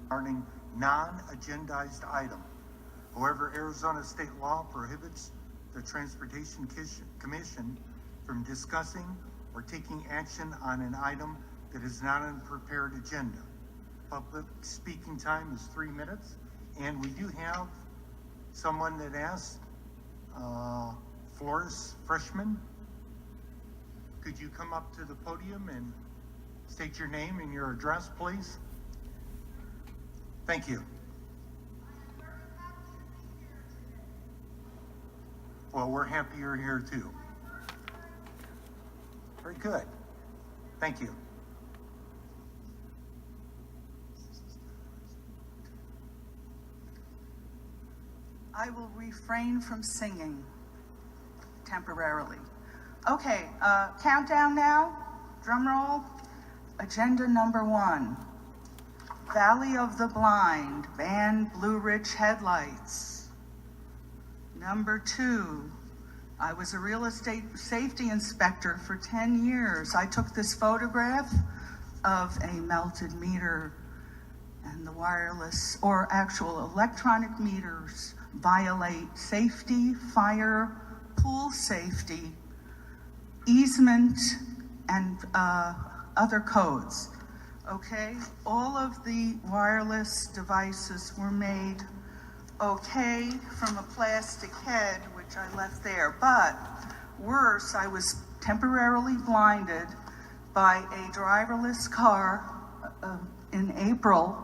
regarding non-agendized item. However, Arizona state law prohibits the Transportation Commission from discussing or taking action on an item that is not on the prepared agenda. Public speaking time is 3 minutes, and we do have someone that asked, Florie, freshman, could you come up to the podium and state your name and your address, please? Thank you. Well, we're happy you're here too. Very good. Thank you. I will refrain from singing temporarily. Okay, countdown now, drum roll. Agenda number 1, Valley of the Blind, ban Blue Ridge headlights. Number 2, I was a real estate safety inspector for 10 years. I took this photograph of a melted meter, and the wireless or actual electronic meters violate safety, fire, pool safety, easement, and other codes. Okay, all of the wireless devices were made okay from a plastic head, which I left there, but worse, I was temporarily blinded by a driverless car in April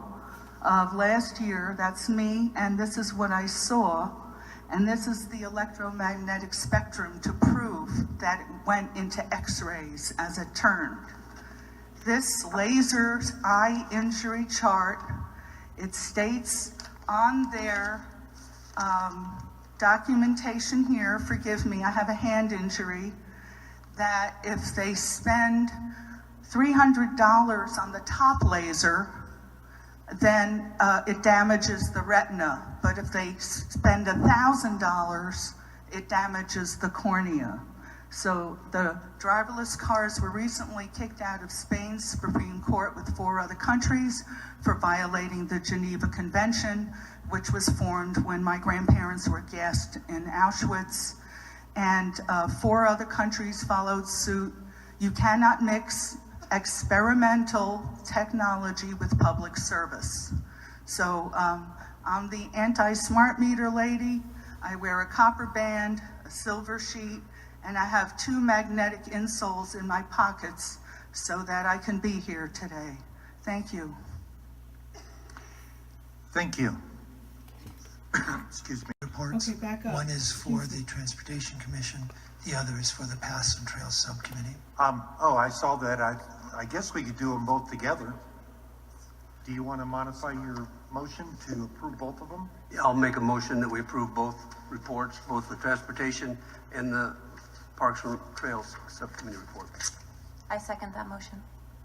of last year. That's me, and this is what I saw, and this is the electromagnetic spectrum to prove that it went into X-rays as it turned. This laser eye injury chart, it states on their documentation here, forgive me, I have a hand injury, that if they spend $300 on the top laser, then it damages the retina. But if they spend $1,000, it damages the cornea. So the driverless cars were recently kicked out of Spain's Supreme Court with 4 other countries for violating the Geneva Convention, which was formed when my grandparents were gassed in Auschwitz. And 4 other countries followed suit. You cannot mix experimental technology with public service. So I'm the anti-smart meter lady. I wear a copper band, a silver sheet, and I have 2 magnetic insoles in my pockets so that I can be here today. Thank you. Thank you. Excuse me. Reports. Okay, back up. One is for the Transportation Commission. The other is for the Paths and Trails Subcommittee. Oh, I saw that. I guess we could do them both together. Do you want to modify your motion to approve both of them? Yeah, I'll make a motion that we approve both reports, both the Transportation and the Parks and Trails Subcommittee report. I second that motion.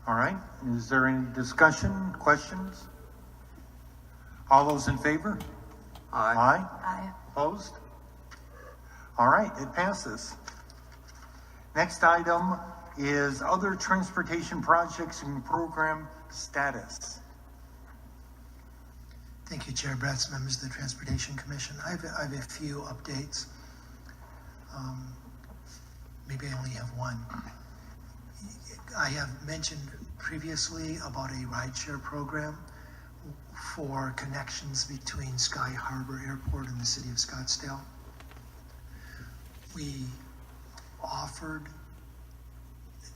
All right. Is there any discussion, questions? All those in favor? Aye. Aye. Aye. Opposed? All right, it passes. Next item is other transportation projects and program status. Thank you, Chair Bretz, members of the Transportation Commission. I have a few updates. Maybe I only have one. I have mentioned previously about a rideshare program for connections between Sky Harbor Airport and the city of Scottsdale. We offered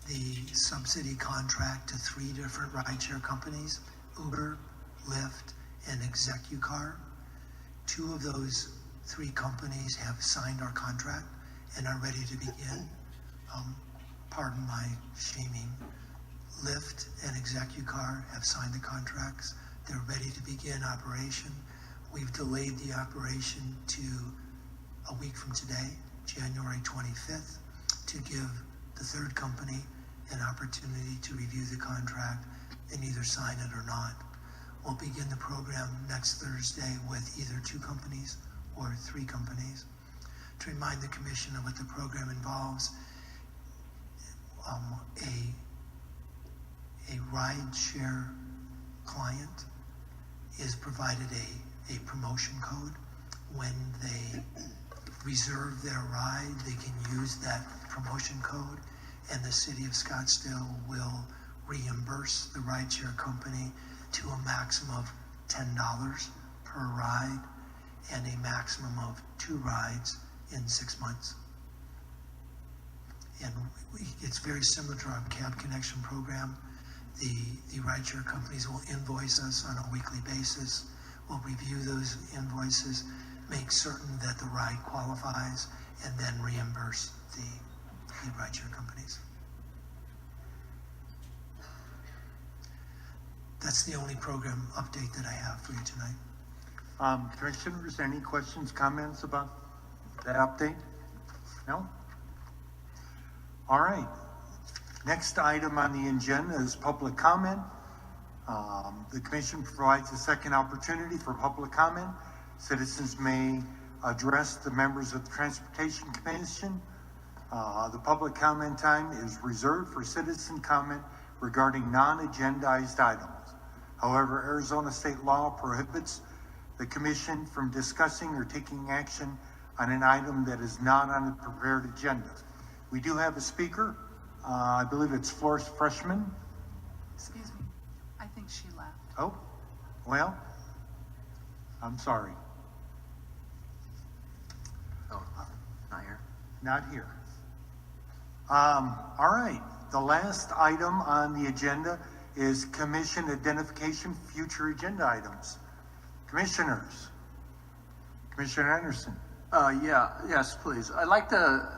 the subsidy contract to 3 different rideshare companies, Uber, Lyft, and ExecuCar. 2 of those 3 companies have signed our contract and are ready to begin. Pardon my shaming. Lyft and ExecuCar have signed the contracts. They're ready to begin operation. We've delayed the operation to a week from today, January 25th, to give the 3rd company an opportunity to review the contract and either sign it or not. We'll begin the program next Thursday with either 2 companies or 3 companies. To remind the Commission of what the program involves, a ride share client is provided a promotion code. When they reserve their ride, they can use that promotion code, and the city of Scottsdale will reimburse the rideshare company to a maximum of $10 per ride and a maximum of 2 rides in 6 months. And it's very similar to our cab connection program. The rideshare companies will invoice us on a weekly basis. We'll review those invoices, make certain that the ride qualifies, and then reimburse the rideshare companies. That's the only program update that I have for you tonight. Commissioners, any questions, comments about that update? No? All right. Next item on the agenda is public comment. The commission provides a second opportunity for public comment. Citizens may address the members of the Transportation Commission. The public comment time is reserved for citizen comment regarding non-agendized items. However, Arizona state law prohibits the commission from discussing or taking action on an item that is not on the prepared agenda. We do have a speaker. I believe it's Florie's freshman. Excuse me, I think she left. Oh, well, I'm sorry. Oh, not here. Not here. All right. The last item on the agenda is commission identification, future agenda items. Commissioners. Commissioner Anderson. Yes, please. I'd like to,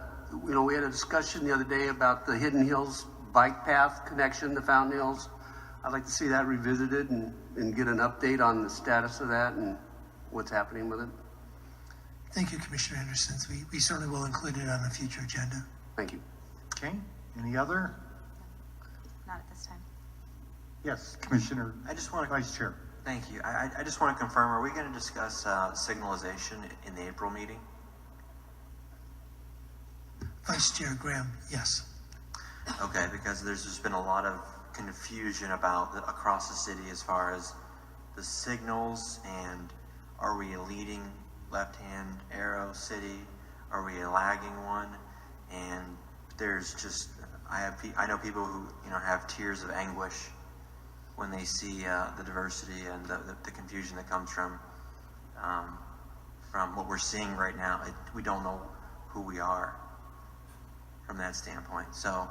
we had a discussion the other day about the Hidden Hills bike path connection to Fountain Hills. I'd like to see that revisited and get an update on the status of that and what's happening with it. Thank you, Commissioner Anderson. We certainly will include it on a future agenda. Thank you. Okay. Any other? Not at this time. Yes, Commissioner. I just want to, Vice Chair. thank you. I just want to confirm, are we going to discuss signalization in the April meeting? Vice Chair Graham, yes. Okay, because there's just been a lot of confusion about across the city as far as the signals, and are we a leading left-hand arrow city? Are we a lagging one? And there's just, I know people who have tears of anguish when they see the diversity and the confusion that comes from what we're seeing right now. We don't know who we are from that standpoint. So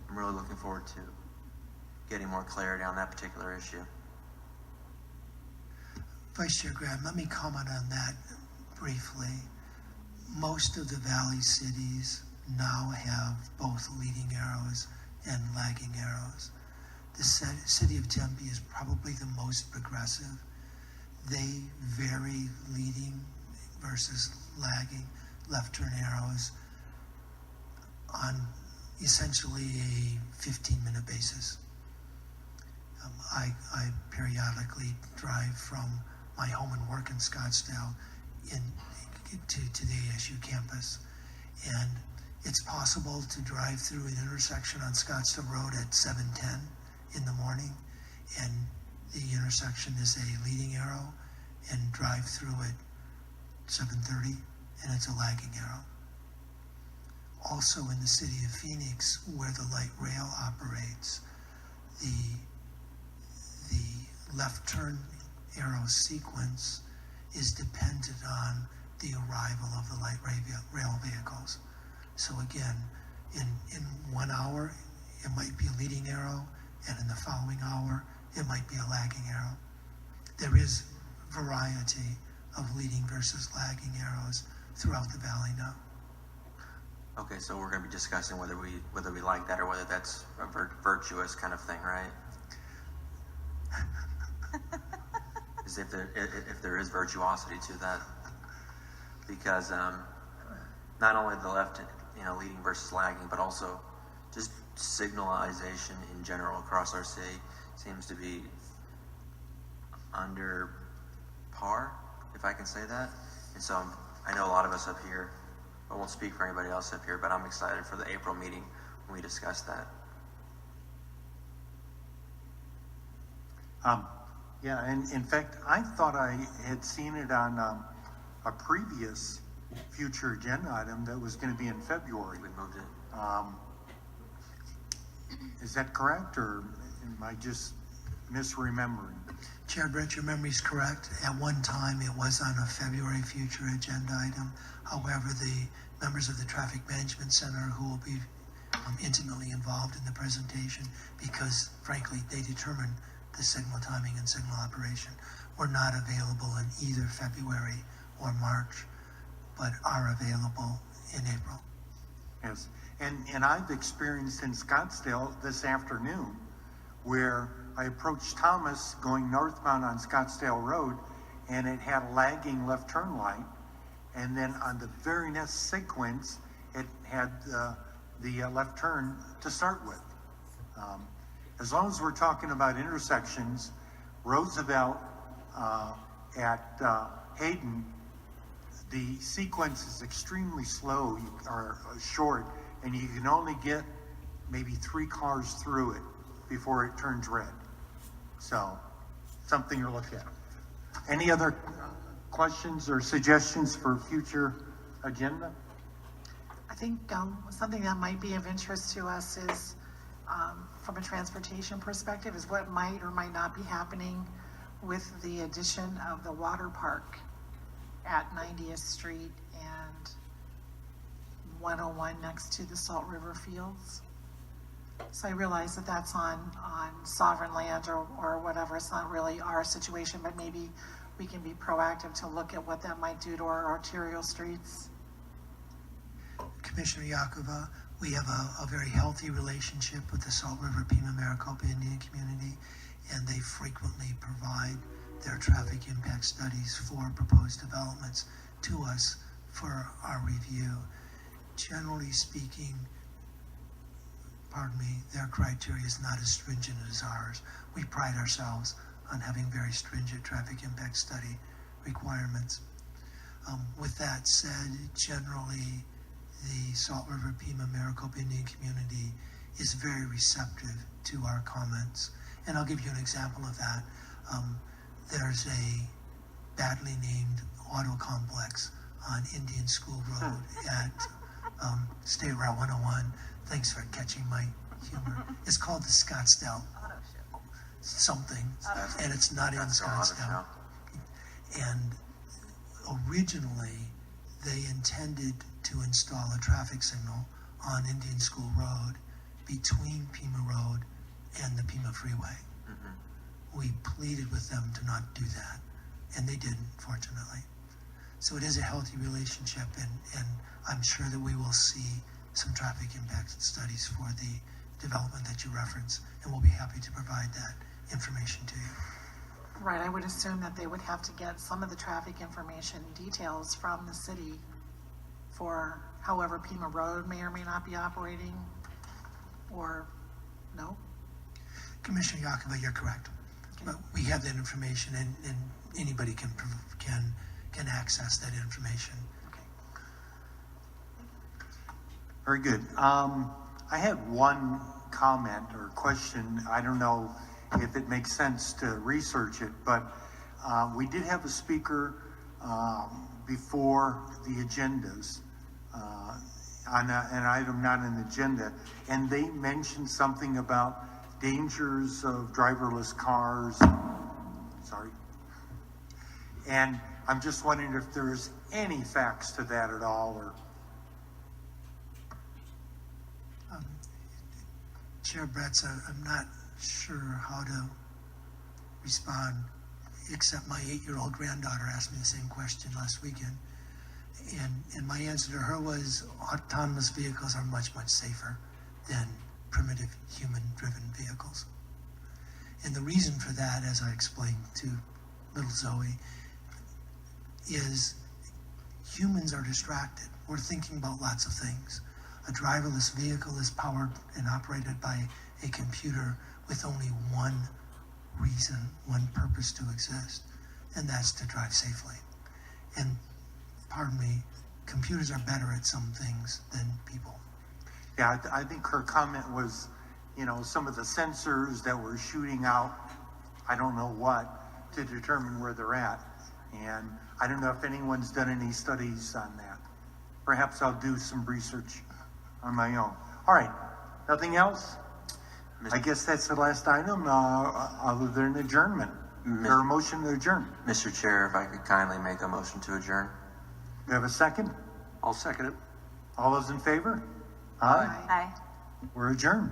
I'm really looking forward to getting more clarity on that particular issue. Vice Chair Graham, let me comment on that briefly. Most of the Valley cities now have both leading arrows and lagging arrows. The city of Tempe is probably the most progressive. They vary leading versus lagging left turn arrows on essentially a 15-minute basis. I periodically drive from my home and work in Scottsdale to the ASU campus, and it's possible to drive through an intersection on Scottsdale Road at 7:10 in the morning, and the intersection is a leading arrow, and drive through at 7:30, and it's a lagging arrow. Also in the city of Phoenix, where the light rail operates, the left turn arrow sequence is dependent on the arrival of the light rail vehicles. So again, in 1 hour, it might be a leading arrow, and in the following hour, it might be a lagging arrow. There is variety of leading versus lagging arrows throughout the valley now. Okay, so we're going to be discussing whether we like that or whether that's a virtuous kind of thing, right? Is if there is virtuosity to that, because not only the left, leading versus lagging, but also just signalization in general across our city seems to be under par, if I can say that. And so I know a lot of us up here, I won't speak for anybody else up here, but I'm excited for the April meeting when we discuss that. Yeah, and in fact, I thought I had seen it on a previous future agenda item that was going to be in February. We moved it. Is that correct, or am I just misremembering? Chair Brett, your memory's correct. At one time, it was on a February future agenda item. However, the members of the Traffic Management Center who will be intimately involved in the presentation, because frankly, they determine the signal timing and signal operation, were not available in either February or March, but are available in April. Yes, and I've experienced in Scottsdale this afternoon where I approached Thomas going northbound on Scottsdale Road, and it had a lagging left turn light, and then on the very next sequence, it had the left turn to start with. As long as we're talking about intersections, Roosevelt at Hayden, the sequence is extremely slow or short, and you can only get maybe 3 cars through it before it turns red. So, something to look at. Any other questions or suggestions for future agenda? I think something that might be of interest to us is, from a transportation perspective, is what might or might not be happening with the addition of the water park at 90th Street and 101 next to the Salt River Fields. So I realize that that's on sovereign land or whatever. It's not really our situation, but maybe we can be proactive to look at what that might do to our arterial streets. Commissioner Yakova, we have a very healthy relationship with the Salt River Pima Maricopa Indian community, and they frequently provide their traffic impact studies for proposed developments to us for our review. Generally speaking, their criteria is not as stringent as ours. We pride ourselves on having very stringent traffic impact study requirements. With that said, generally, the Salt River Pima Maricopa Indian community is very receptive to our comments. And I'll give you an example of that. There's a badly named auto complex on Indian School Road at State Route 101. Thanks for catching my humor. It's called the Scottsdale something, and it's not in Scottsdale. And originally, they intended to install a traffic signal on Indian School Road between Pima Road and the Pima Freeway. We pleaded with them to not do that, and they didn't, fortunately. So it is a healthy relationship, and I'm sure that we will see some traffic impact studies for the development that you reference, and we'll be happy to provide that information to you. Right, I would assume that they would have to get some of the traffic information details from the city for however Pima Road may or may not be operating, or no? Commissioner Yakova, you're correct. Okay. But we have that information, and anybody can access that information. Okay. Very good. I had one comment or question. I don't know if it makes sense to research it, but we did have a speaker before the agendas on an item not an agenda, and they mentioned something about dangers of driverless cars. Sorry. And I'm just wondering if there's any facts to that at all, or Chair Bretz, I'm not sure how to respond, except my 8-year-old granddaughter asked me the same question last weekend. And my answer to her was autonomous vehicles are much, much safer than primitive human-driven vehicles. And the reason for that, as I explained to little Zoe, is humans are distracted. We're thinking about lots of things. A driverless vehicle is powered and operated by a computer with only one reason, one purpose to exist, and that's to drive safely. And pardon me, computers are better at some things than people. yeah, I think her comment was, some of the sensors that were shooting out, I don't know what, to determine where they're at. And I don't know if anyone's done any studies on that. Perhaps I'll do some research on my own. All right, nothing else? I guess that's the last item, other than adjournment. Or a motion to adjourn. Mr. Chair, if I could kindly make a motion to adjourn. You have a second? I'll second it. All those in favor? Aye. We're adjourned.